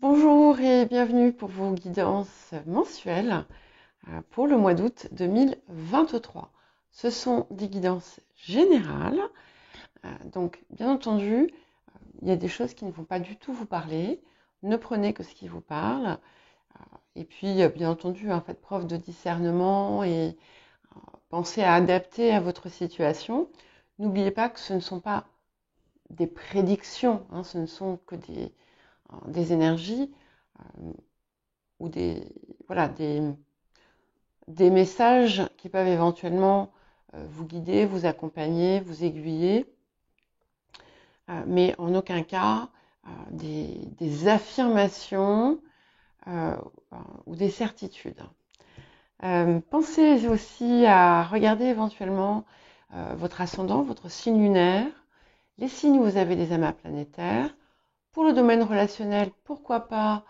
Bonjour et bienvenue pour vos guidances mensuelles pour le mois d'août 2023. Ce sont des guidances générales, donc bien entendu, il y a des choses qui ne vont pas du tout vous parler. Ne prenez que ce qui vous parle. Et puis, bien entendu, faites preuve de discernement et pensez à adapter à votre situation. N'oubliez pas que ce ne sont pas des prédictions, ce ne sont que des énergies ou des messages qui peuvent éventuellement vous guider, vous accompagner, vous aiguiller, mais en aucun cas des affirmations ou des certitudes. Pensez aussi à regarder éventuellement votre ascendant, votre signe lunaire, les signes où vous avez des amas planétaires. Pour le domaine relationnel, pourquoi pas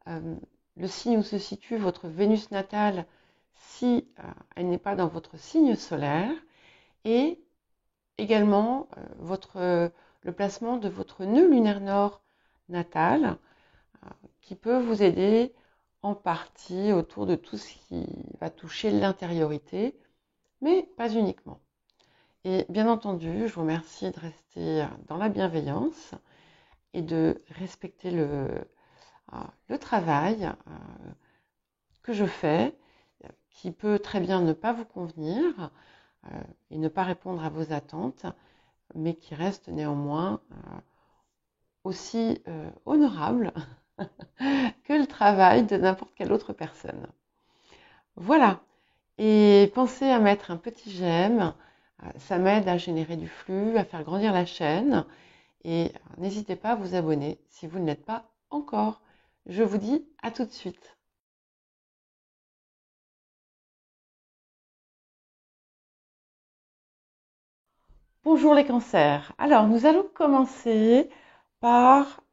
le signe où se situe votre Vénus natale si elle n'est pas dans votre signe solaire, et également le placement de votre nœud lunaire nord natal qui peut vous aider en partie autour de tout ce qui va toucher l'intériorité, mais pas uniquement. Et bien entendu, je vous remercie de rester dans la bienveillance et de respecter le travail que je fais, qui peut très bien ne pas vous convenir et ne pas répondre à vos attentes, mais qui reste néanmoins aussi honorable que le travail de n'importe quelle autre personne. Voilà. Et pensez à mettre un petit j'aime, ça m'aide à générer du flux, à faire grandir la chaîne. Et n'hésitez pas à vous abonner si vous ne l'êtes pas encore. Je vous dis à tout de suite. Bonjour les cancers. Alors, nous allons commencer par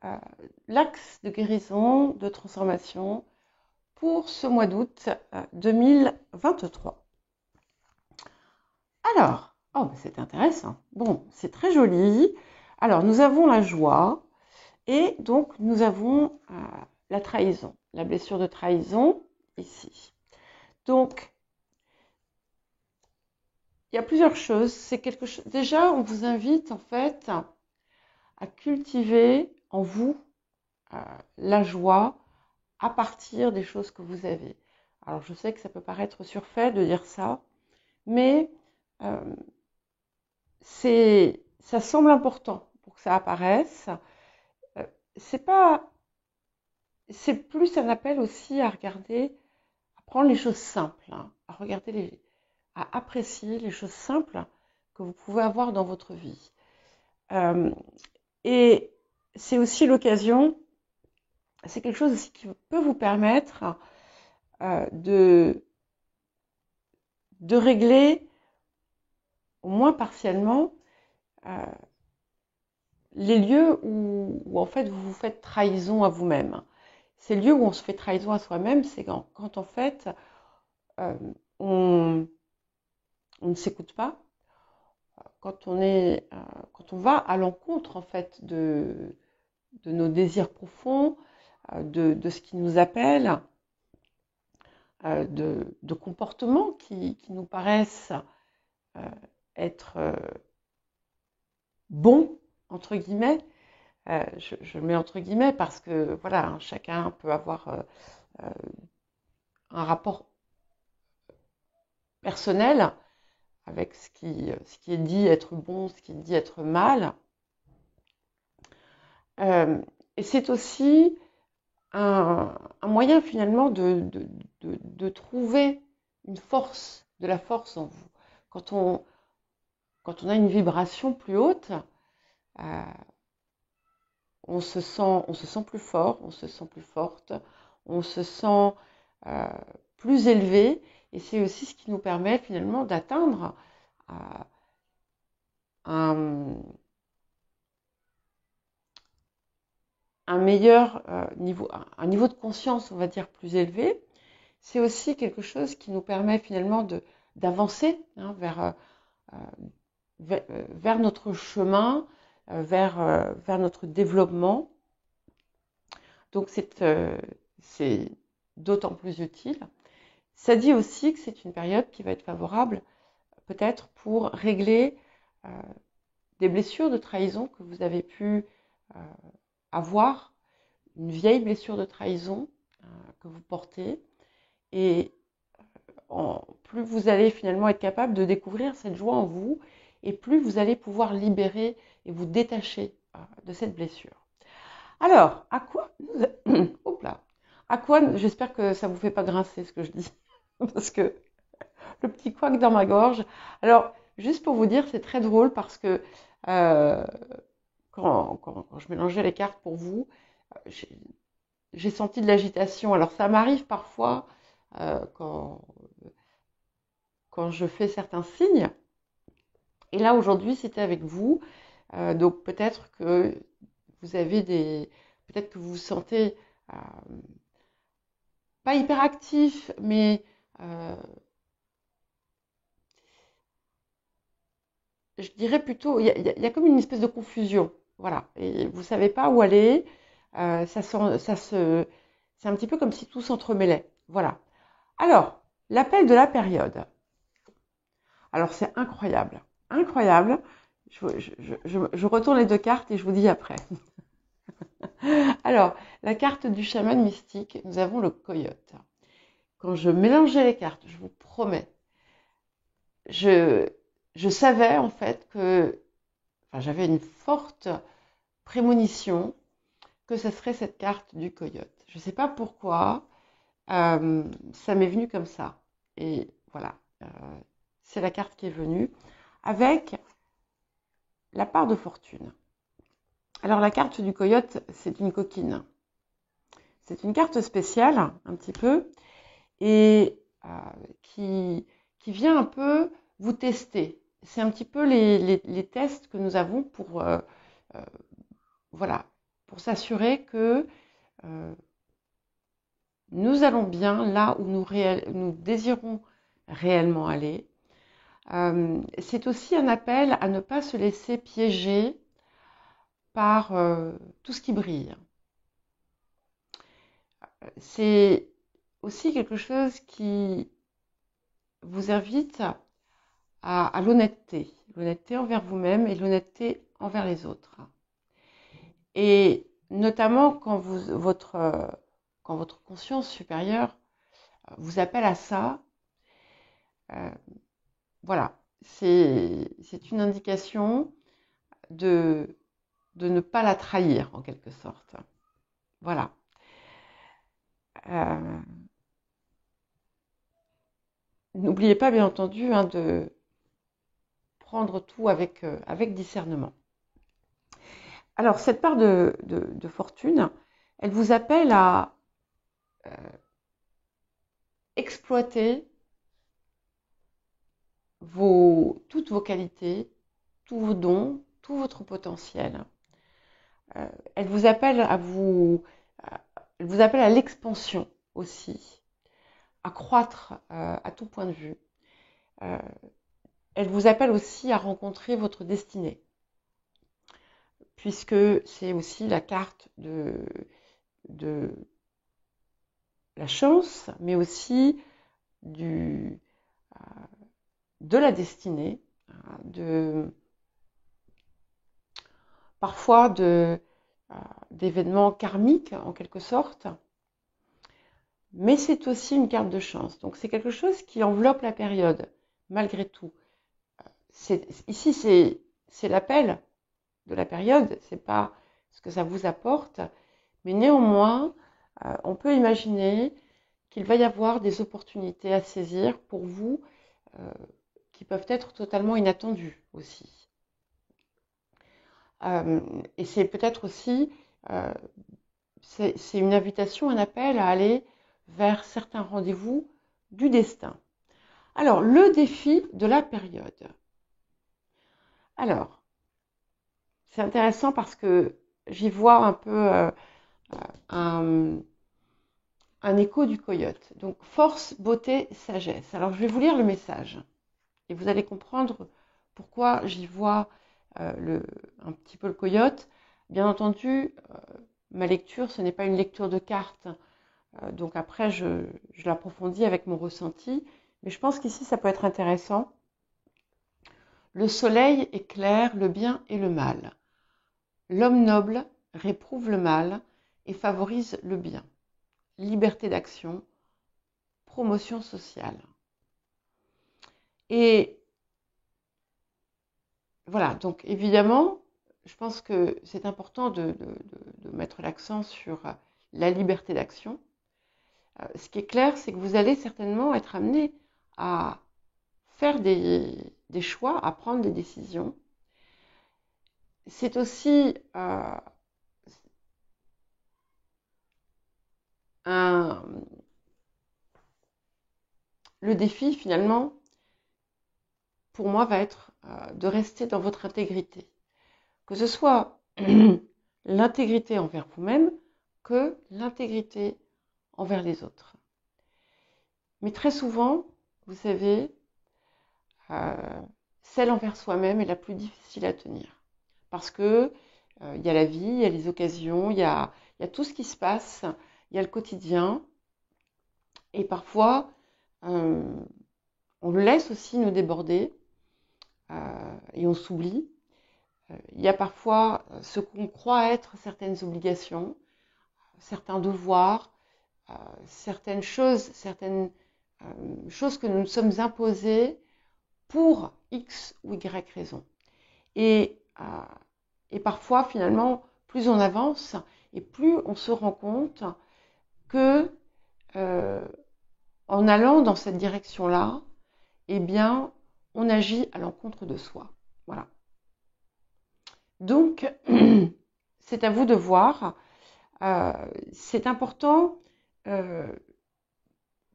l'axe de guérison, de transformation pour ce mois d'août 2023. Alors, c'est intéressant. Bon, c'est très joli. Alors, nous avons la joie et donc nous avons la trahison, la blessure de trahison ici. Donc, il y a plusieurs choses. C'est quelque chose. Déjà, on vous invite en fait à cultiver en vous la joie à partir des choses que vous avez. Alors, je sais que ça peut paraître surfait de dire ça, mais ça semble important pour que ça apparaisse. C'est pas, c'est plus un appel aussi à regarder, à prendre les choses simples, à regarder à apprécier les choses simples que vous pouvez avoir dans votre vie. Et c'est aussi l'occasion, c'est quelque chose aussi qui peut vous permettre de régler, au moins partiellement, les lieux où en fait vous vous faites trahison à vous-même. Ces lieux où on se fait trahison à soi-même, c'est quand en fait on ne s'écoute pas, quand on va à l'encontre en fait de nos désirs profonds, de ce qui nous appelle, de comportements qui nous paraissent être bons, entre guillemets. Je mets entre guillemets parce que voilà, chacun peut avoir un rapport personnel avec ce qui est dit être bon, ce qui est dit être mal. Et c'est aussi un moyen finalement de trouver une force, de la force en vous. Quand on a une vibration plus haute, on se sent plus fort, on se sent plus forte, on se sent plus élevé, et c'est aussi ce qui nous permet finalement d'atteindre un meilleur niveau, un niveau de conscience, on va dire, plus élevé. C'est aussi quelque chose qui nous permet finalement d'avancer vers notre chemin, vers notre développement. Donc c'est d'autant plus utile. Ça dit aussi que c'est une période qui va être favorable peut-être pour régler des blessures de trahison que vous avez pu avoir, une vieille blessure de trahison que vous portez. Et plus vous allez finalement être capable de découvrir cette joie en vous, et plus vous allez pouvoir libérer et vous détacher de cette blessure. Alors, à quoi Hop là. À quoi J'espère que ça vous fait pas grincer ce que je dis, parce que le petit couac dans ma gorge. Alors, juste pour vous dire, c'est très drôle parce que quand je mélangeais les cartes pour vous, j'ai senti de l'agitation. Alors, ça m'arrive parfois quand je fais certains signes. Et là, aujourd'hui, c'était avec vous. Donc, peut-être que vous avez peut-être que vous vous sentez pas hyperactif, mais je dirais plutôt, il y a comme une espèce de confusion. Voilà. Et vous savez pas où aller. C'est un petit peu comme si tout s'entremêlait. Voilà. Alors, l'appel de la période. Alors, c'est incroyable. Incroyable. Je retourne les deux cartes et je vous dis après. Alors, la carte du chaman mystique, nous avons le coyote. Quand je mélangeais les cartes, je vous promets, je savais en fait j'avais une forte prémonition que ce serait cette carte du coyote. Je ne sais pas pourquoi, ça m'est venu comme ça. Et voilà, c'est la carte qui est venue avec la part de fortune. Alors la carte du coyote, c'est une coquine. C'est une carte spéciale, un petit peu, et qui vient un peu vous tester. C'est un petit peu les tests que nous avons pour voilà, pour s'assurer que nous allons bien là où nous désirons réellement aller. C'est aussi un appel à ne pas se laisser piéger par tout ce qui brille. C'est aussi quelque chose qui vous invite à l'honnêteté. L'honnêteté envers vous-même et l'honnêteté envers les autres. Et notamment quand votre conscience supérieure vous appelle à ça, voilà, c'est une indication de ne pas la trahir en quelque sorte. Voilà. N'oubliez pas bien entendu de prendre tout avec discernement. Alors cette part de fortune, elle vous appelle à exploiter toutes vos qualités, tous vos dons, tout votre potentiel. Elle vous appelle elle vous appelle à l'expansion aussi, à croître à tout point de vue. Elle vous appelle aussi à rencontrer votre destinée, puisque c'est aussi la carte de la chance, mais aussi de la destinée, parfois d'événements karmiques en quelque sorte, mais c'est aussi une carte de chance. Donc c'est quelque chose qui enveloppe la période, malgré tout. Ici, c'est l'appel de la période, c'est pas ce que ça vous apporte, mais néanmoins, on peut imaginer qu'il va y avoir des opportunités à saisir pour vous qui peuvent être totalement inattendues aussi. Et c'est peut-être aussi, c'est une invitation, un appel à aller vers certains rendez-vous du destin. Alors, le défi de la période. Alors, c'est intéressant parce que j'y vois un peu un écho du coyote. Donc, force, beauté, sagesse. Alors, je vais vous lire le message et vous allez comprendre pourquoi j'y vois un petit peu le coyote. Bien entendu, ma lecture, ce n'est pas une lecture de cartes. Donc après, je l'approfondis avec mon ressenti. Mais je pense qu'ici, ça peut être intéressant. Le soleil éclaire le bien et le mal. L'homme noble réprouve le mal et favorise le bien. Liberté d'action, promotion sociale. Et voilà, donc évidemment, je pense que c'est important de mettre l'accent sur la liberté d'action. Ce qui est clair, c'est que vous allez certainement être amené à faire des choix, à prendre des décisions. C'est aussi le défi, finalement, pour moi, va être de rester dans votre intégrité. Que ce soit l'intégrité envers vous-même que l'intégrité envers les autres. Mais très souvent, vous savez, celle envers soi-même est la plus difficile à tenir. Parce que il y a la vie, il y a les occasions, il y a tout ce qui se passe, il y a le quotidien. Et parfois, on le laisse aussi nous déborder et on s'oublie. Il y a parfois ce qu'on croit être certaines obligations, certains devoirs, certaines choses que nous nous sommes imposées pour X ou Y raison. Et parfois, finalement, plus on avance et plus on se rend compte que en allant dans cette direction-là, eh bien, on agit à l'encontre de soi. Voilà. Donc, c'est à vous de voir. C'est important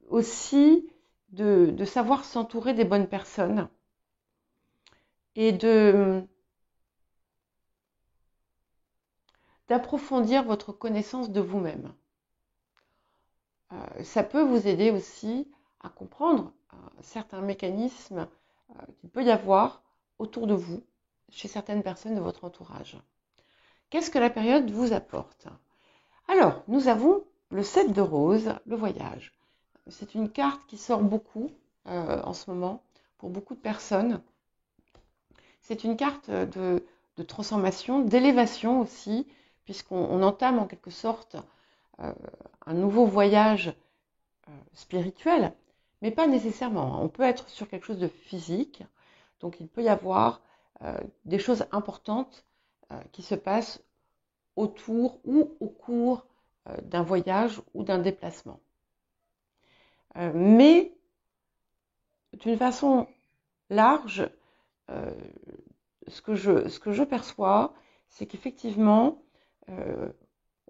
aussi de savoir s'entourer des bonnes personnes et d'approfondir votre connaissance de vous-même. Ça peut vous aider aussi à comprendre certains mécanismes qu'il peut y avoir autour de vous, chez certaines personnes de votre entourage. Qu'est-ce que la période vous apporte? Alors, nous avons le 7 de rose, le voyage. C'est une carte qui sort beaucoup en ce moment pour beaucoup de personnes. C'est une carte de transformation, d'élévation aussi, puisqu'on entame en quelque sorte un nouveau voyage spirituel, mais pas nécessairement. On peut être sur quelque chose de physique, donc il peut y avoir des choses importantes qui se passent autour ou au cours d'un voyage ou d'un déplacement. Mais d'une façon large, ce que je perçois, c'est qu'effectivement,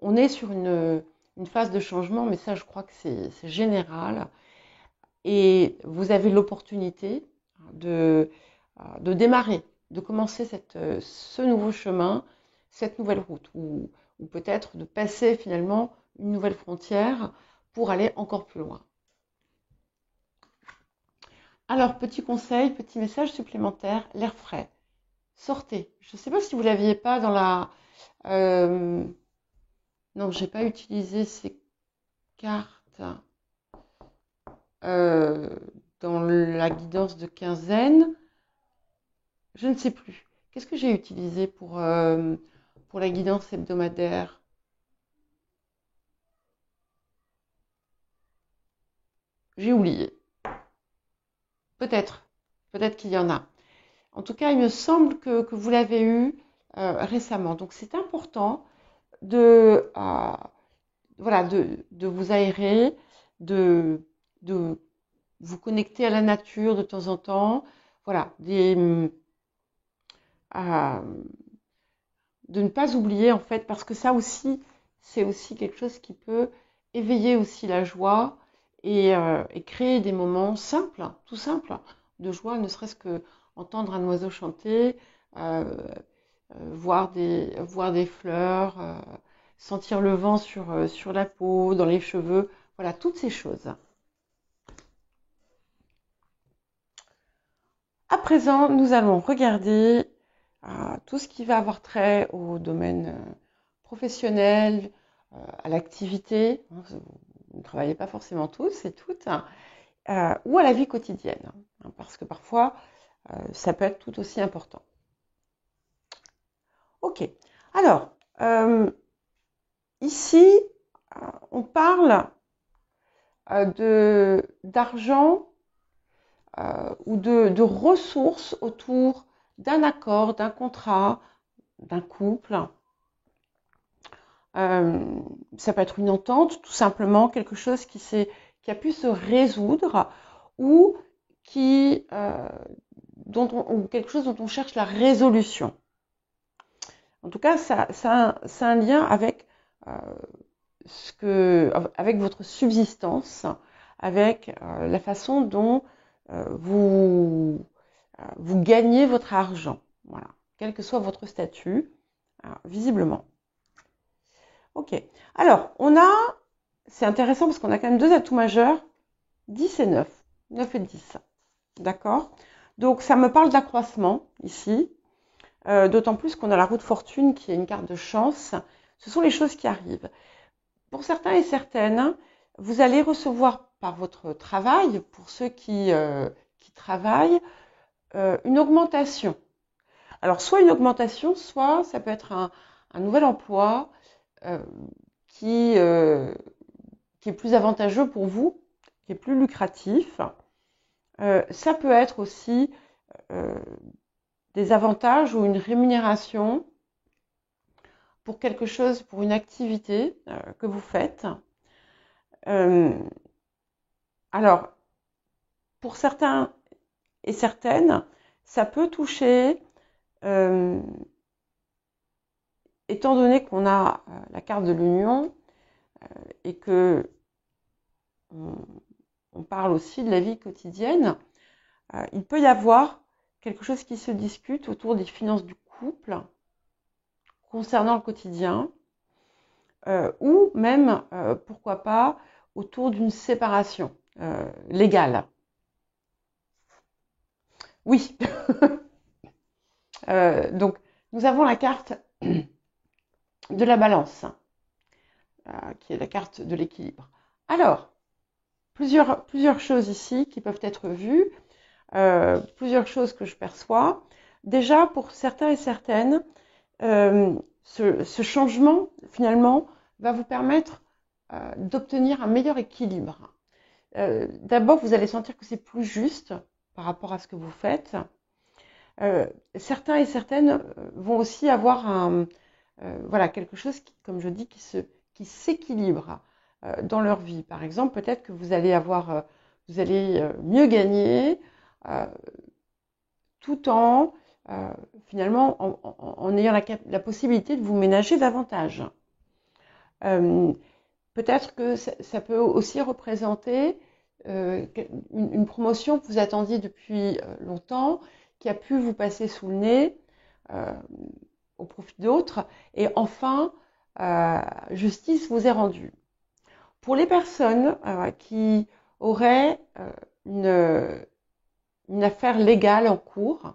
on est sur une phase de changement, mais ça, je crois que c'est général. Et vous avez l'opportunité de démarrer, de commencer ce nouveau chemin, cette nouvelle route, ou peut-être de passer finalement une nouvelle frontière pour aller encore plus loin. Alors, petit conseil, petit message supplémentaire, l'air frais. Sortez. Je ne sais pas si vous ne l'aviez pas dans la... Non, je n'ai pas utilisé ces cartes dans la guidance de quinzaine. Je ne sais plus. Qu'est-ce que j'ai utilisé pour la guidance hebdomadaire? J'ai oublié. Peut-être qu'il y en a. En tout cas, il me semble que vous l'avez eu récemment. Donc, c'est important de vous aérer, de vous connecter à la nature de temps en temps. Voilà, de ne pas oublier en fait, parce que ça aussi, c'est aussi quelque chose qui peut éveiller aussi la joie et créer des moments simples, tout simples, de joie, ne serait-ce que entendre un oiseau chanter, voir des fleurs, sentir le vent sur la peau, dans les cheveux, voilà, toutes ces choses. À présent, nous allons regarder tout ce qui va avoir trait au domaine professionnelle, à l'activité, hein, vous ne travaillez pas forcément tous et toutes, ou à la vie quotidienne, hein, parce que parfois, ça peut être tout aussi important. Ok, alors, ici, on parle d'argent ou de ressources autour d'un accord, d'un contrat, d'un couple. Ça peut être une entente, tout simplement, quelque chose qui a pu se résoudre ou ou quelque chose dont on cherche la résolution. En tout cas, ça a un lien avec avec votre subsistance, avec la façon dont vous gagnez votre argent. Voilà, quel que soit votre statut, visiblement. Ok. Alors, c'est intéressant parce qu'on a quand même deux atouts majeurs, 10 et 9. 9 et 10. D'accord? Donc, ça me parle d'accroissement ici. D'autant plus qu'on a la roue de fortune qui est une carte de chance. Ce sont les choses qui arrivent. Pour certains et certaines, vous allez recevoir par votre travail, pour ceux qui travaillent, une augmentation. Alors, soit une augmentation, soit ça peut être un nouvel emploi qui est plus avantageux pour vous, qui est plus lucratif. Ça peut être aussi des avantages ou une rémunération pour quelque chose, pour une activité que vous faites. Alors, pour certains et certaines, ça peut toucher, étant donné qu'on a la carte de l'union et que on parle aussi de la vie quotidienne, il peut y avoir quelque chose qui se discute autour des finances du couple concernant le quotidien, ou même, pourquoi pas, autour d'une séparation légale. Oui. Donc, nous avons la carte de la balance, qui est la carte de l'équilibre. Alors, plusieurs choses ici qui peuvent être vues, plusieurs choses que je perçois. Déjà, pour certains et certaines, ce changement, finalement, va vous permettre d'obtenir un meilleur équilibre. D'abord, vous allez sentir que c'est plus juste par rapport à ce que vous faites. Certains et certaines vont aussi avoir voilà, quelque chose qui, comme je dis, qui s'équilibre dans leur vie. Par exemple, peut-être que vous allez mieux gagner tout en finalement en ayant la possibilité de vous ménager davantage. Peut-être que ça peut aussi représenter une promotion que vous attendiez depuis longtemps, qui a pu vous passer sous le nez au profit d'autres, et enfin, justice vous est rendue. Pour les personnes qui auraient une affaire légale en cours,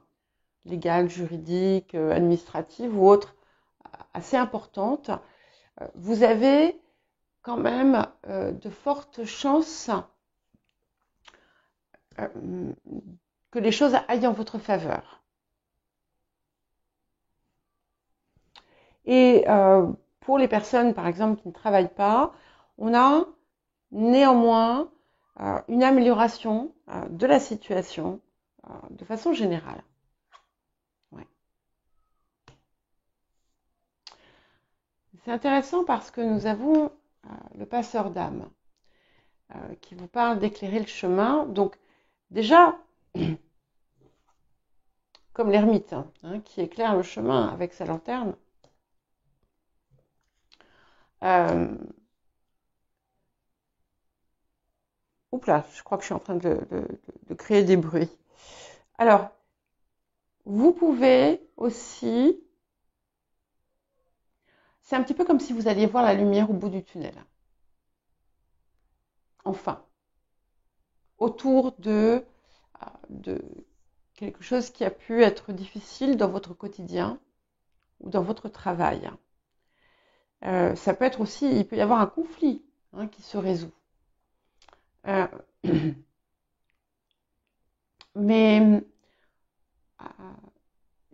légale, juridique, administrative ou autre, assez importante, vous avez quand même de fortes chances que les choses aillent en votre faveur. Et pour les personnes, par exemple, qui ne travaillent pas, on a néanmoins une amélioration de la situation de façon générale. Ouais. C'est intéressant parce que nous avons le passeur d'âme qui vous parle d'éclairer le chemin. Donc déjà, comme l'ermite hein, qui éclaire le chemin avec sa lanterne, oups là, je crois que je suis en train de créer des bruits. Alors, vous pouvez aussi, c'est un petit peu comme si vous alliez voir la lumière au bout du tunnel. Enfin, autour de quelque chose qui a pu être difficile dans votre quotidien ou dans votre travail. Ça peut être aussi, il peut y avoir un conflit qui se résout. Euh, mais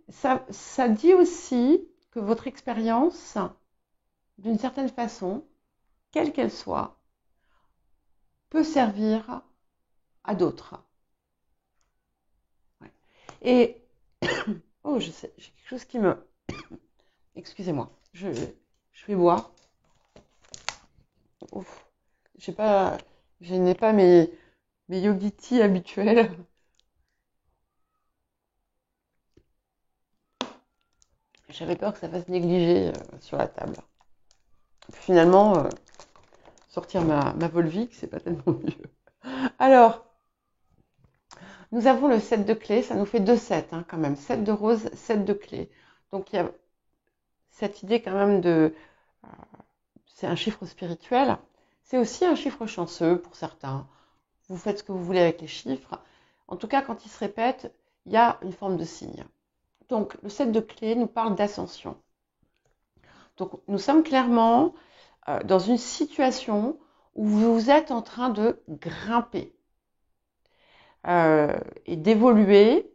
ça dit aussi que votre expérience, d'une certaine façon, quelle qu'elle soit, peut servir à d'autres. Ouais. Et, oh, je sais, j'ai quelque chose qui me... Excusez-moi, je vais boire. Ouf, je n'ai pas mes yogiti habituels. J'avais peur que ça fasse négliger sur la table. Finalement, sortir ma Volvic, c'est pas tellement mieux. Alors, nous avons le 7 de clés, ça nous fait 2 7 quand même. 7 de rose, 7 de clés. Donc il y a cette idée quand même c'est un chiffre spirituel. C'est aussi un chiffre chanceux pour certains. Vous faites ce que vous voulez avec les chiffres. En tout cas, quand il se répète, il y a une forme de signe. Donc le 7 de clés nous parle d'ascension. Donc nous sommes clairement dans une situation où vous êtes en train de grimper et d'évoluer.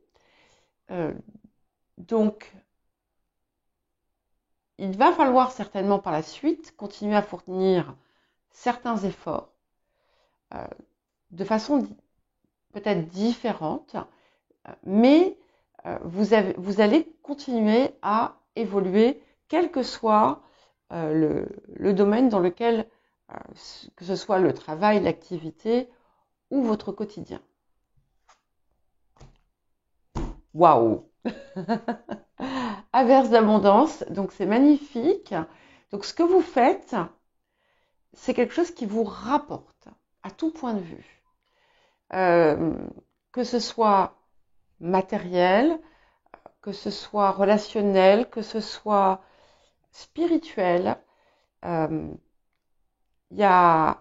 Donc, il va falloir certainement par la suite continuer à fournir certains efforts de façon peut-être différente, mais vous allez continuer à évoluer, quel que soit le domaine dans lequel, que ce soit le travail, l'activité ou votre quotidien. Waouh! Averse d'abondance, donc c'est magnifique. Donc ce que vous faites, c'est quelque chose qui vous rapporte à tout point de vue. Que ce soit matériel, que ce soit relationnel, que ce soit spirituel, il y a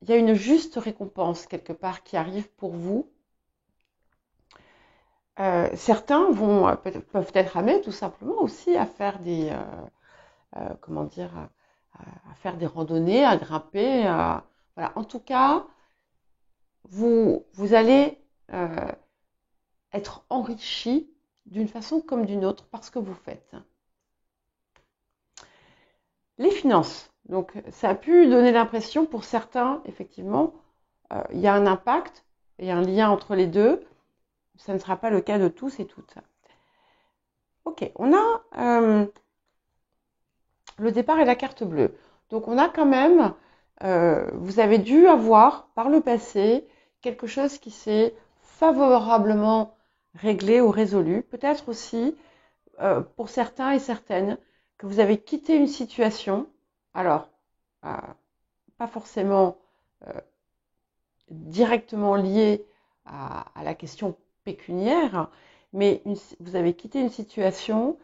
une juste récompense quelque part qui arrive pour vous. Certains peuvent être amenés tout simplement aussi à faire des comment dire, à faire des randonnées, à grimper. Voilà. En tout cas, vous allez être enrichi d'une façon comme d'une autre par ce que vous faites. Les finances. Donc, ça a pu donner l'impression pour certains, effectivement, il y a un impact et un lien entre les deux. Ça ne sera pas le cas de tous et toutes. Ok, on a le départ et la carte bleue. Donc on a quand même, vous avez dû avoir par le passé quelque chose qui s'est favorablement réglé ou résolu. Peut-être aussi, pour certains et certaines, que vous avez quitté une situation, alors pas forcément directement liée à la question pécuniaire, mais vous avez quitté une situation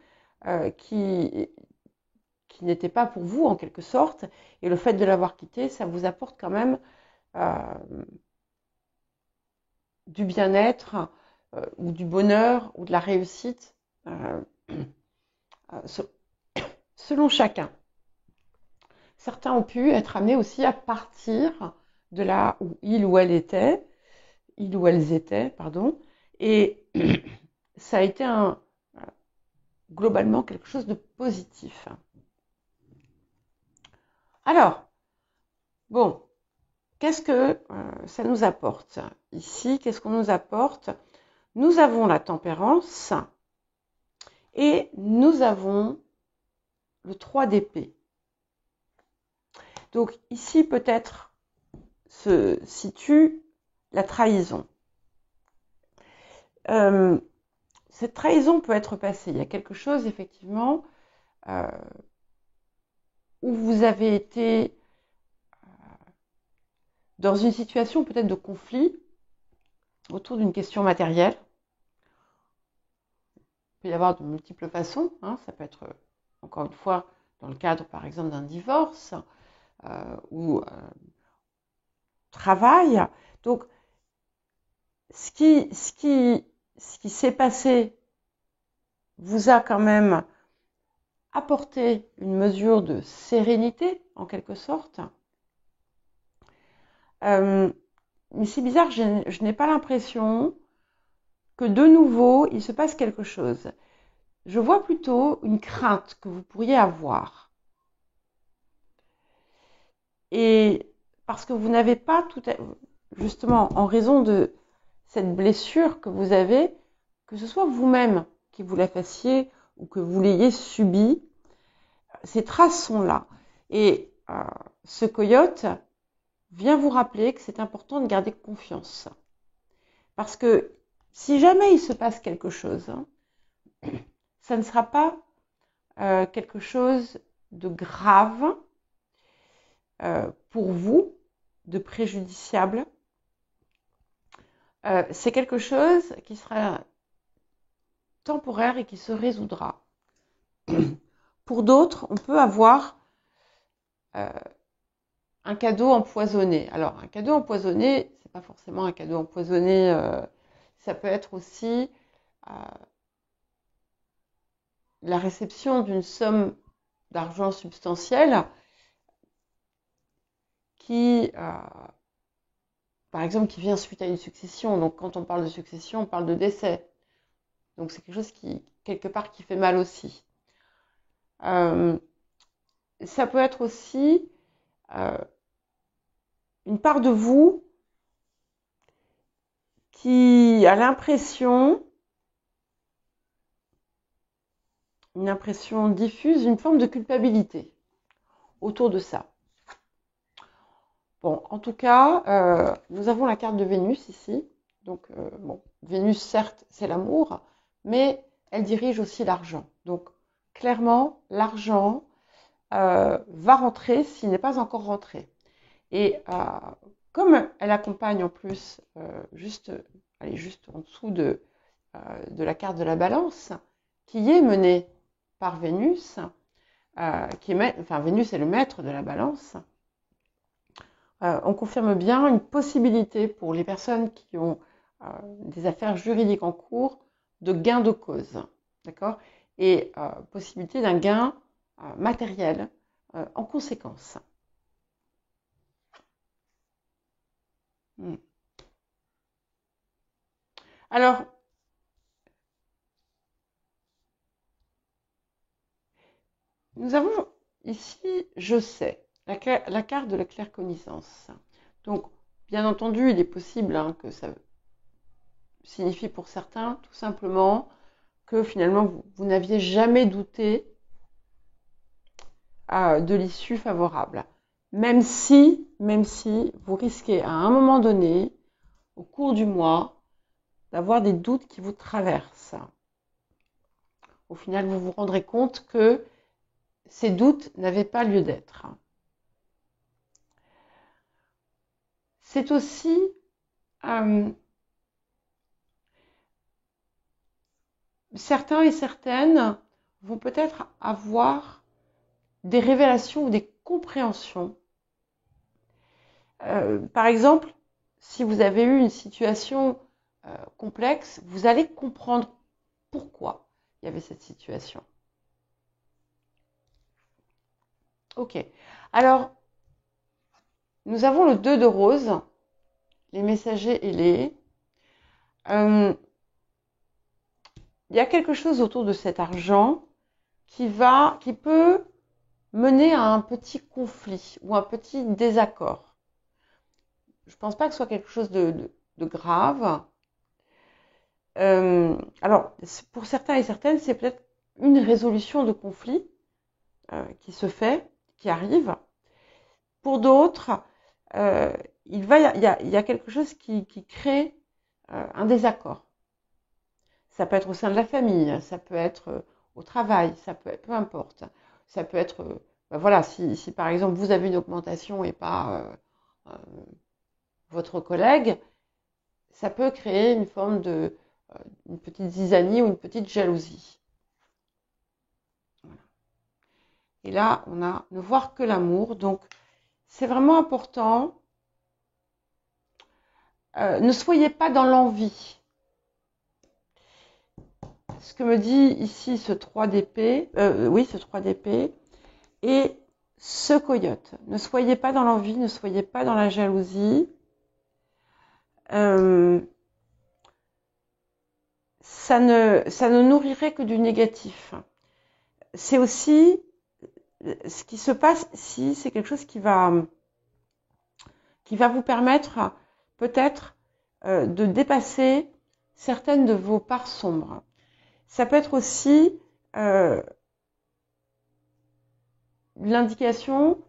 qui n'était pas pour vous en quelque sorte, et le fait de l'avoir quitté, ça vous apporte quand même du bien-être ou du bonheur ou de la réussite selon chacun. Certains ont pu être amenés aussi à partir de là où il ou elles étaient, et ça a été globalement quelque chose de positif. Alors, bon, qu'est-ce que ça nous apporte? Ici, qu'est-ce qu'on nous apporte? Nous avons la tempérance et nous avons le 3 d'épée. Donc ici, peut-être se situe la trahison. Cette trahison peut être passée. Il y a quelque chose, effectivement, où vous avez été dans une situation peut-être de conflit autour d'une question matérielle. Il peut y avoir de multiples façons. Ça peut être, encore une fois, dans le cadre, par exemple, d'un divorce ou travail. Donc, ce qui s'est passé vous a quand même apporter une mesure de sérénité, en quelque sorte. Mais c'est bizarre, je n'ai pas l'impression que de nouveau, il se passe quelque chose. Je vois plutôt une crainte que vous pourriez avoir. Et parce que vous n'avez pas justement, en raison de cette blessure que vous avez, que ce soit vous-même qui vous la fassiez ou que vous l'ayez subie, ces traces sont là. Et ce coyote vient vous rappeler que c'est important de garder confiance. Parce que si jamais il se passe quelque chose, ça ne sera pas quelque chose de grave pour vous, de préjudiciable. C'est quelque chose qui sera temporaire et qui se résoudra. Pour d'autres, on peut avoir un cadeau empoisonné. Alors, un cadeau empoisonné, c'est pas forcément un cadeau empoisonné, ça peut être aussi la réception d'une somme d'argent substantielle qui, par exemple, qui vient suite à une succession. Donc, quand on parle de succession, on parle de décès. Donc, c'est quelque chose qui, quelque part, qui fait mal aussi. Ça peut être aussi une part de vous qui a l'impression, une impression diffuse, une forme de culpabilité autour de ça. Bon, en tout cas, nous avons la carte de Vénus ici. Donc, bon, Vénus, certes, c'est l'amour, mais elle dirige aussi l'argent. Donc, clairement, l'argent va rentrer s'il n'est pas encore rentré. Et comme elle accompagne en plus, juste en dessous de la carte de la balance, qui est menée par Vénus, enfin Vénus est le maître de la balance, on confirme bien une possibilité pour les personnes qui ont des affaires juridiques en cours de gain de cause, d'accord, et possibilité d'un gain matériel en conséquence. Alors, nous avons ici, je sais, la carte de la claircognizance. Donc, bien entendu, il est possible que ça signifie pour certains tout simplement que finalement vous n'aviez jamais douté de l'issue favorable. Même si vous risquez à un moment donné, au cours du mois, d'avoir des doutes qui vous traversent. Au final, vous vous rendrez compte que ces doutes n'avaient pas lieu d'être. C'est aussi certains et certaines vont peut-être avoir des révélations ou des compréhensions. Par exemple, si vous avez eu une situation complexe, vous allez comprendre pourquoi il y avait cette situation. Ok. Alors, nous avons le 2 de rose, les messagers ailés. Il y a quelque chose autour de cet argent qui peut mener à un petit conflit ou un petit désaccord. Je ne pense pas que ce soit quelque chose de grave. Alors, pour certains et certaines, c'est peut-être une résolution de conflit qui se fait, qui arrive. Pour d'autres, il y a quelque chose qui crée un désaccord. Ça peut être au sein de la famille, ça peut être au travail, ça peut être, peu importe. Ça peut être, voilà, si par exemple vous avez une augmentation et pas votre collègue, ça peut créer une forme de une petite zizanie ou une petite jalousie. Voilà. Et là, on a ne voir que l'amour. Donc, c'est vraiment important. Ne soyez pas dans l'envie. ce que me dit ici ce 3 d'épée, oui, ce 3 d'épée, et ce coyote. Ne soyez pas dans l'envie, ne soyez pas dans la jalousie. Ça ne nourrirait que du négatif. C'est aussi, ce qui se passe ici, c'est quelque chose qui va vous permettre peut-être de dépasser certaines de vos parts sombres. Ça peut être aussi l'indication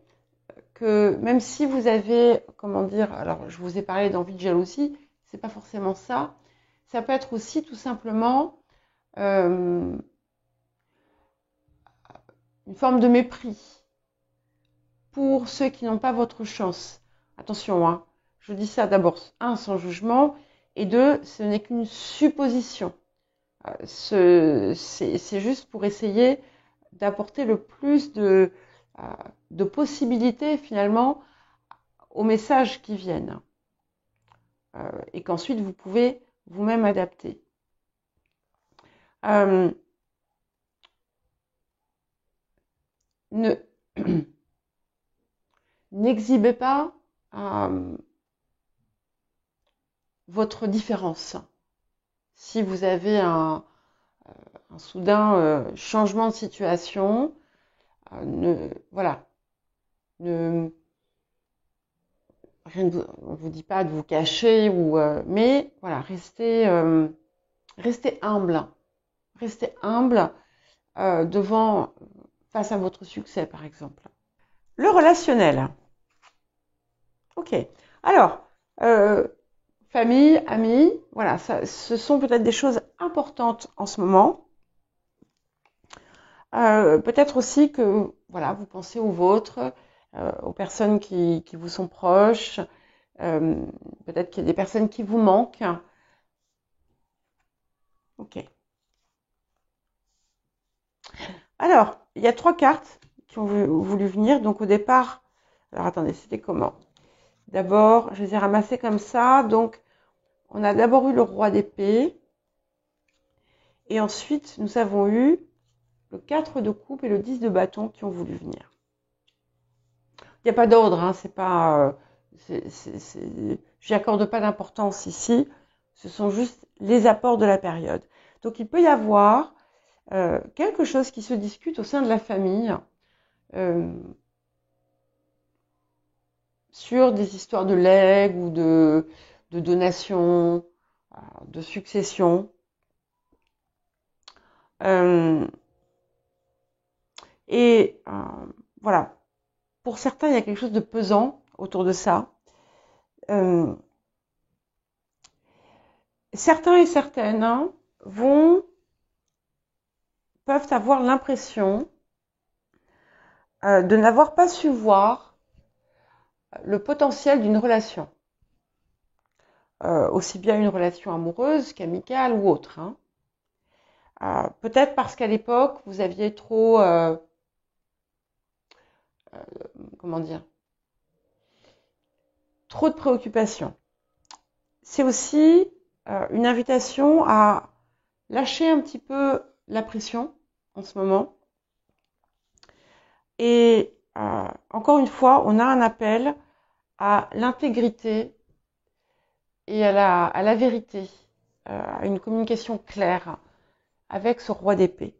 que même si vous avez, comment dire, alors je vous ai parlé d'envie de jalousie, c'est pas forcément ça. Ça peut être aussi tout simplement une forme de mépris pour ceux qui n'ont pas votre chance. Attention, hein, je dis ça d'abord, un, sans jugement, et deux, ce n'est qu'une supposition. C'est juste pour essayer d'apporter le plus de possibilités finalement aux messages qui viennent. Et qu'ensuite vous pouvez vous-même adapter. N'exhibez pas votre différence. Si vous avez un soudain changement de situation, voilà. Rien on vous dit pas de vous cacher, mais voilà, restez humble. Restez humble face à votre succès, par exemple. Le relationnel. Ok. Alors, famille, amis, voilà, ce sont peut-être des choses importantes en ce moment. Peut-être aussi que, voilà, vous pensez aux vôtres, aux personnes qui vous sont proches. Peut-être qu'il y a des personnes qui vous manquent. Ok. Alors, il y a 3 cartes qui ont voulu venir. Donc au départ, alors attendez, c'était comment? D'abord, je les ai ramassées comme ça. Donc, on a d'abord eu le roi d'épée. Et ensuite, nous avons eu le 4 de coupe et le 10 de bâton qui ont voulu venir. Il n'y a pas d'ordre, hein, c'est pas, j'y accorde pas d'importance ici. Ce sont juste les apports de la période. Donc, il peut y avoir quelque chose qui se discute au sein de la famille sur des histoires de legs ou de donation, de succession. Et voilà, pour certains, il y a quelque chose de pesant autour de ça. Certains et certaines peuvent avoir l'impression de n'avoir pas su voir le potentiel d'une relation. Aussi bien une relation amoureuse qu'amicale ou autre. Peut-être parce qu'à l'époque, vous aviez trop... comment dire, trop de préoccupations. C'est aussi une invitation à lâcher un petit peu la pression en ce moment. Et encore une fois, on a un appel à l'intégrité et à la vérité, à une communication claire avec ce roi d'épée.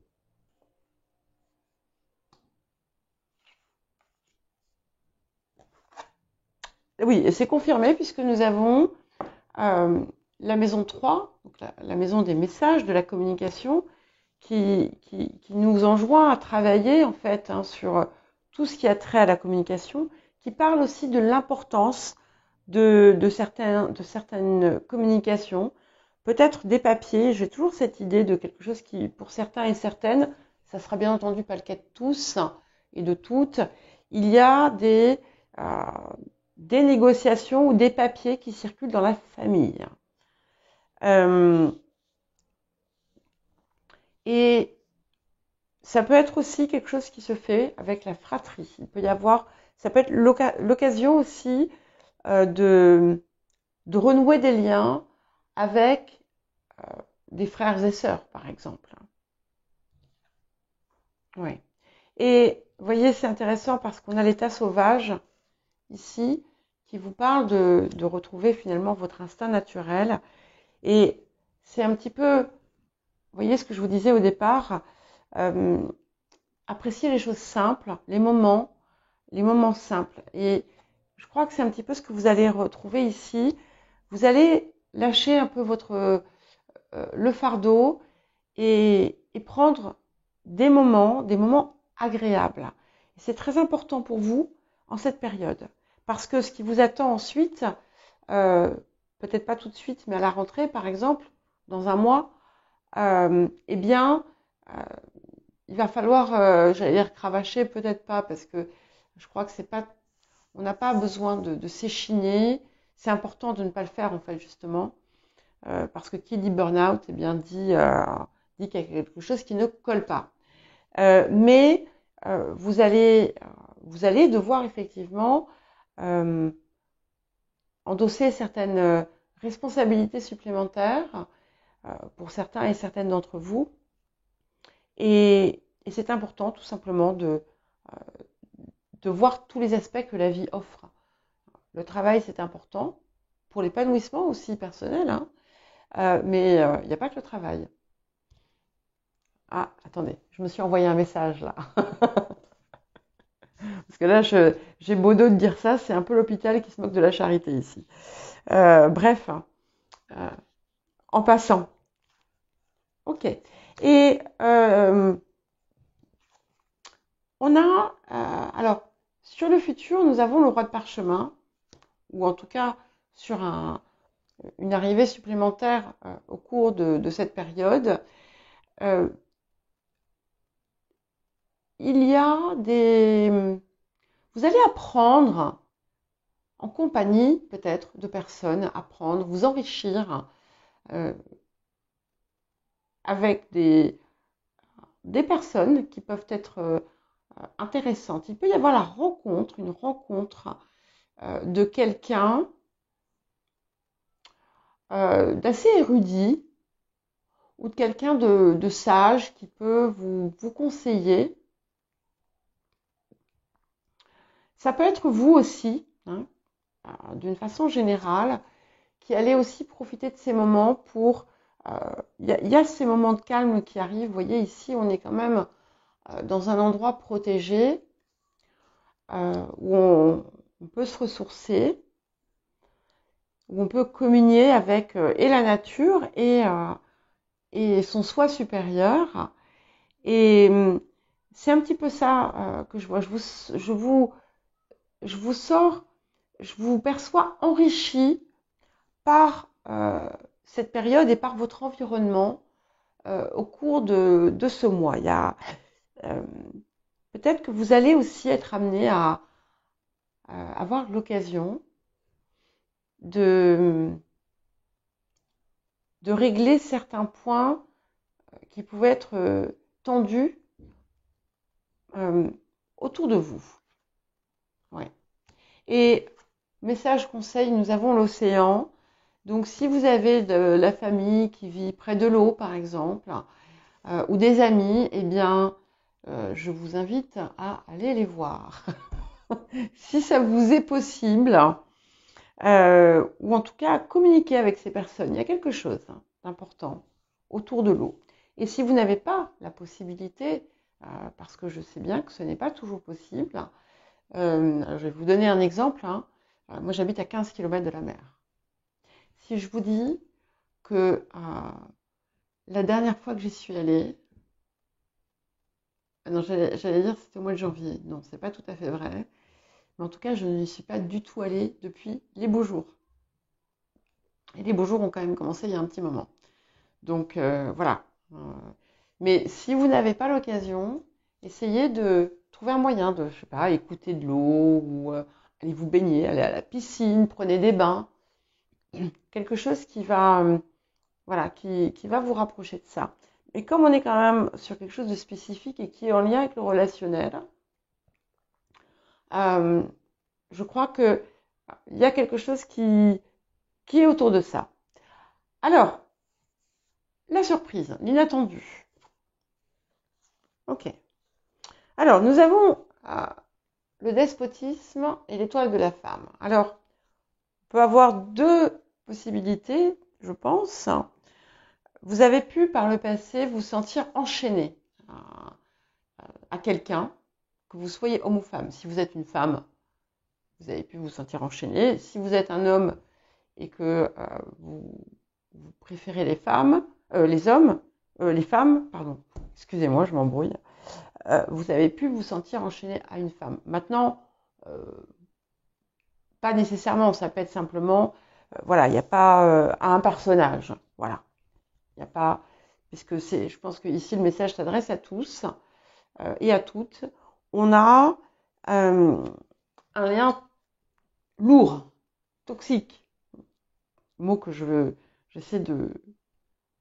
Oui, et c'est confirmé puisque nous avons la maison 3, donc la maison des messages, de la communication, qui nous enjoint à travailler en fait sur tout ce qui a trait à la communication, qui parle aussi de l'importance de certaines communications, peut-être des papiers. J'ai toujours cette idée de quelque chose qui, pour certains et certaines, ça sera bien entendu pas le cas de tous et de toutes, il y a des négociations ou des papiers qui circulent dans la famille. Et ça peut être aussi quelque chose qui se fait avec la fratrie. Il peut y avoir, ça peut être l'occasion aussi de renouer des liens avec des frères et sœurs, par exemple. Ouais. Et vous voyez, c'est intéressant parce qu'on a l'état sauvage ici qui vous parle de retrouver finalement votre instinct naturel. Et c'est un petit peu, vous voyez ce que je vous disais au départ, euh, apprécier les choses simples, les moments simples. Et je crois que c'est un petit peu ce que vous allez retrouver ici. Vous allez lâcher un peu le fardeau et prendre des moments agréables. Et c'est très important pour vous en cette période. Parce que ce qui vous attend ensuite, euh, peut-être pas tout de suite, mais à la rentrée, par exemple, dans un mois, eh bien, euh, il va falloir, j'allais dire cravacher, peut-être pas, parce que je crois que c'est pas, on n'a pas besoin de s'échigner. C'est important de ne pas le faire, en fait, justement, parce que qui dit burn-out, eh bien, dit qu'il y a quelque chose qui ne colle pas. Mais vous allez devoir effectivement euh, endosser certaines responsabilités supplémentaires pour certains et certaines d'entre vous. Et c'est important tout simplement de voir tous les aspects que la vie offre. Le travail, c'est important pour l'épanouissement aussi personnel, hein, mais il n'y a pas que le travail. Ah, attendez, je me suis envoyé un message là. Parce que là, j'ai beau dos de dire ça, c'est un peu l'hôpital qui se moque de la charité ici. Bref, euh, en passant. Ok. Et on a, alors, sur le futur, nous avons le roi de parchemin, ou en tout cas sur une arrivée supplémentaire au cours de cette période. Euh, il y a des... Vous allez apprendre en compagnie peut-être de personnes, apprendre, vous enrichir euh, avec des personnes qui peuvent être intéressantes. Il peut y avoir une rencontre de quelqu'un d'assez érudit ou de quelqu'un de sage qui peut vous conseiller. Ça peut être vous aussi, hein, d'une façon générale, qui allez aussi profiter de ces moments pour... Il y a ces moments de calme qui arrivent. Vous voyez, ici, on est quand même dans un endroit protégé où on peut se ressourcer, où on peut communier avec et la nature et son soi supérieur. Et c'est un petit peu ça que je vois. Je vous sors, je vous perçois enrichi par cette période et par votre environnement au cours de ce mois. Il y a euh, peut-être que vous allez aussi être amené à avoir l'occasion de, de régler certains points qui pouvaient être tendus euh, autour de vous. Ouais. Et message conseil, nous avons l'océan. Donc si vous avez de la famille qui vit près de l'eau, par exemple, ou des amis, eh bien, je vous invite à aller les voir. Si ça vous est possible, ou en tout cas à communiquer avec ces personnes. Il y a quelque chose d'important autour de l'eau. Et si vous n'avez pas la possibilité, parce que je sais bien que ce n'est pas toujours possible, je vais vous donner un exemple. Moi, j'habite à 15 km de la mer. Si je vous dis que la dernière fois que j'y suis allée, non, j'allais dire c'était au mois de janvier. Non, c'est pas tout à fait vrai. Mais en tout cas, je n'y suis pas du tout allée depuis les beaux jours. Et les beaux jours ont quand même commencé il y a un petit moment. Donc voilà. Mais si vous n'avez pas l'occasion, essayez de trouver un moyen de, je sais pas, écouter de l'eau ou aller vous baigner, aller à la piscine, prenez des bains. Quelque chose qui va, voilà, qui va vous rapprocher de ça. Et comme on est quand même sur quelque chose de spécifique et qui est en lien avec le relationnel, euh, je crois que il y a quelque chose qui est autour de ça. Alors, la surprise, l'inattendu. Ok. Alors, nous avons le despotisme et l'étoile de la femme. Alors, on peut avoir deux possibilités, je pense. Vous avez pu, par le passé, vous sentir enchaîné à quelqu'un, que vous soyez homme ou femme. Si vous êtes une femme, vous avez pu vous sentir enchaîné. Si vous êtes un homme et que vous préférez les femmes, les hommes, les femmes, pardon, excusez-moi, je m'embrouille, vous avez pu vous sentir enchaîné à une femme. Maintenant, pas nécessairement, ça peut être simplement, voilà, il n'y a pas à un personnage, voilà. Il n'y a pas, puisque je pense que ici le message s'adresse à tous et à toutes. On a un lien lourd, toxique, mot que j'essaie de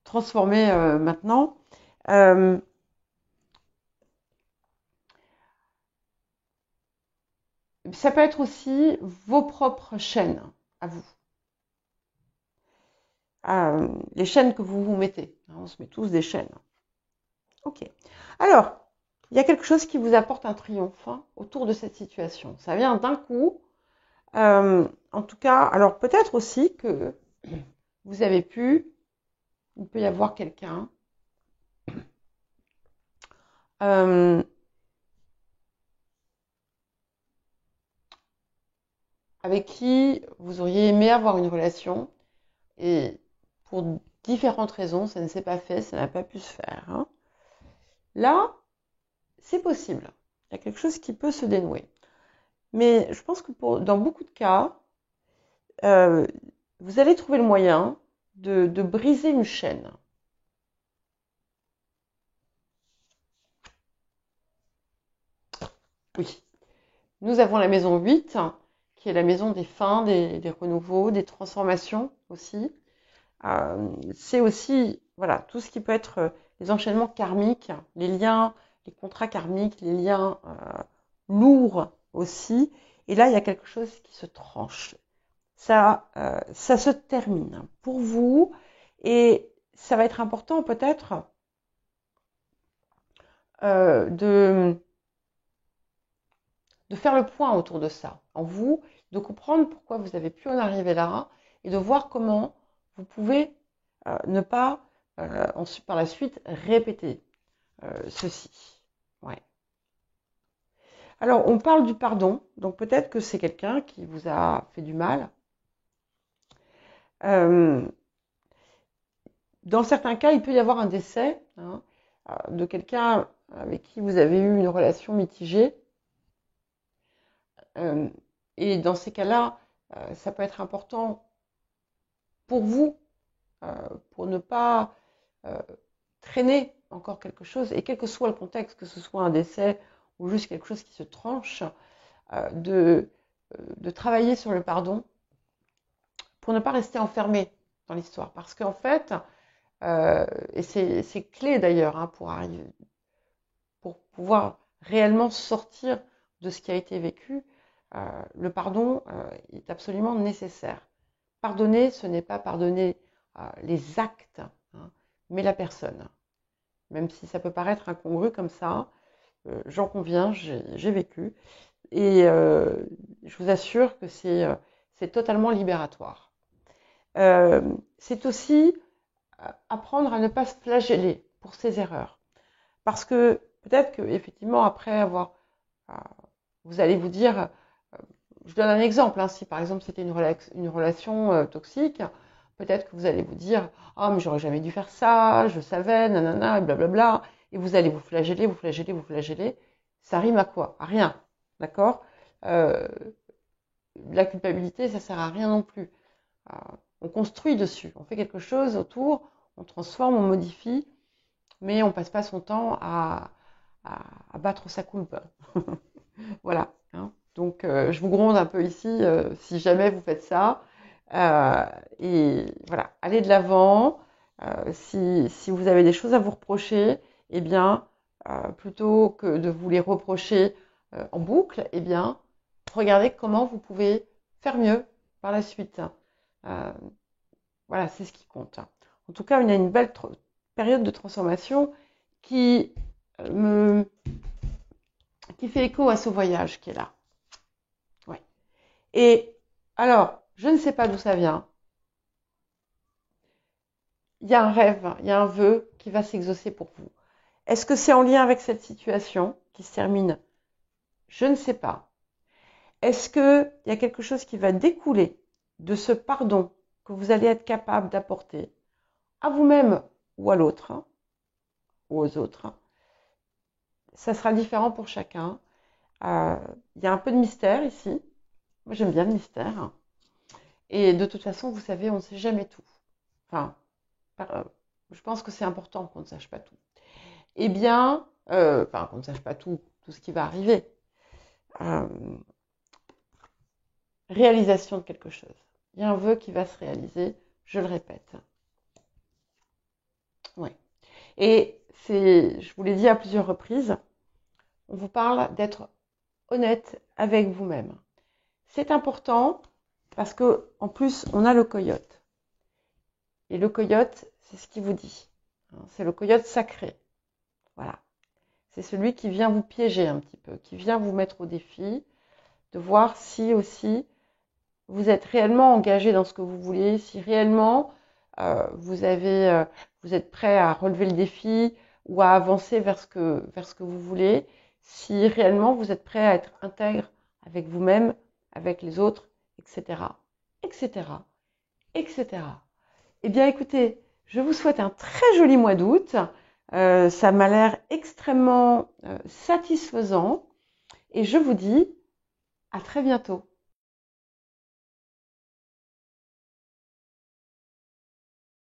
transformer maintenant. Ça peut être aussi vos propres chaînes à vous. Les chaînes que vous vous mettez. On se met tous des chaînes. Ok. Alors, il y a quelque chose qui vous apporte un triomphe autour de cette situation. Ça vient d'un coup. En tout cas, alors peut-être aussi que vous avez pu, il peut y avoir quelqu'un avec qui vous auriez aimé avoir une relation et pour différentes raisons, ça ne s'est pas fait, ça n'a pas pu se faire. Là, c'est possible. Il y a quelque chose qui peut se dénouer. Mais je pense que dans beaucoup de cas, vous allez trouver le moyen de briser une chaîne. Oui. Nous avons la maison 8, qui est la maison des fins, des renouveaux, des transformations aussi. C'est aussi voilà, tout ce qui peut être les enchaînements karmiques, les liens, les contrats karmiques, les liens lourds aussi. Et là, il y a quelque chose qui se tranche. Ça se termine pour vous et ça va être important peut-être de faire le point autour de ça, en vous, de comprendre pourquoi vous avez pu en arriver là et de voir comment vous pouvez ne pas par la suite répéter ceci. Ouais. Alors, on parle du pardon, donc peut-être que c'est quelqu'un qui vous a fait du mal. Dans certains cas, il peut y avoir un décès de quelqu'un avec qui vous avez eu une relation mitigée. Et dans ces cas-là, ça peut être important pour vous, pour ne pas traîner encore quelque chose, et quel que soit le contexte, que ce soit un décès ou juste quelque chose qui se tranche, de travailler sur le pardon pour ne pas rester enfermé dans l'histoire. Parce qu'en fait, et c'est clé d'ailleurs pour pouvoir réellement sortir de ce qui a été vécu, le pardon est absolument nécessaire. Pardonner, ce n'est pas pardonner les actes, mais la personne. Même si ça peut paraître incongru comme ça, j'en conviens, j'ai vécu. Et je vous assure que c'est totalement libératoire. C'est aussi apprendre à ne pas se flageller pour ses erreurs. Parce que peut-être que effectivement après avoir, vous allez vous dire, je donne un exemple, si par exemple c'était une relation toxique, peut-être que vous allez vous dire, ah mais j'aurais jamais dû faire ça, je savais, nanana, et blablabla, et vous allez vous flageller, vous flageller, vous flageller. Ça rime à quoi? À rien, d'accord? La culpabilité, ça sert à rien non plus. On construit dessus, on fait quelque chose autour, on transforme, on modifie, mais on passe pas son temps à battre sa coupe. Voilà. Donc, je vous gronde un peu ici si jamais vous faites ça. Et voilà, allez de l'avant. Si vous avez des choses à vous reprocher, eh bien, plutôt que de vous les reprocher en boucle, eh bien, regardez comment vous pouvez faire mieux par la suite. Voilà, c'est ce qui compte. En tout cas, il y a une belle période de transformation qui fait écho à ce voyage qui est là. Ouais. Et alors, je ne sais pas d'où ça vient. Il y a un rêve, il y a un vœu qui va s'exaucer pour vous. Est-ce que c'est en lien avec cette situation qui se termine? Je ne sais pas. Est-ce qu'il y a quelque chose qui va découler de ce pardon que vous allez être capable d'apporter à vous-même ou à l'autre, hein, ou aux autres? Ça sera différent pour chacun. Il y a un peu de mystère ici. Moi, j'aime bien le mystère. Et de toute façon, vous savez, on ne sait jamais tout. Enfin, je pense que c'est important qu'on ne sache pas tout. Eh bien, qu'on ne sache pas tout ce qui va arriver. Réalisation de quelque chose. Il y a un vœu qui va se réaliser, je le répète. Oui. Et je vous l'ai dit à plusieurs reprises, on vous parle d'être honnête avec vous-même. C'est important parce que en plus, on a le coyote. Et le coyote, c'est ce qu'il vous dit. C'est le coyote sacré. Voilà. C'est celui qui vient vous piéger un petit peu, qui vient vous mettre au défi de voir si aussi vous êtes réellement engagé dans ce que vous voulez, si réellement vous êtes prêt à relever le défi ou à avancer vers ce que vous voulez, si réellement vous êtes prêt à être intègre avec vous-même, avec les autres, etc., etc., etc. Eh bien, écoutez, je vous souhaite un très joli mois d'août. Ça m'a l'air extrêmement satisfaisant et je vous dis à très bientôt.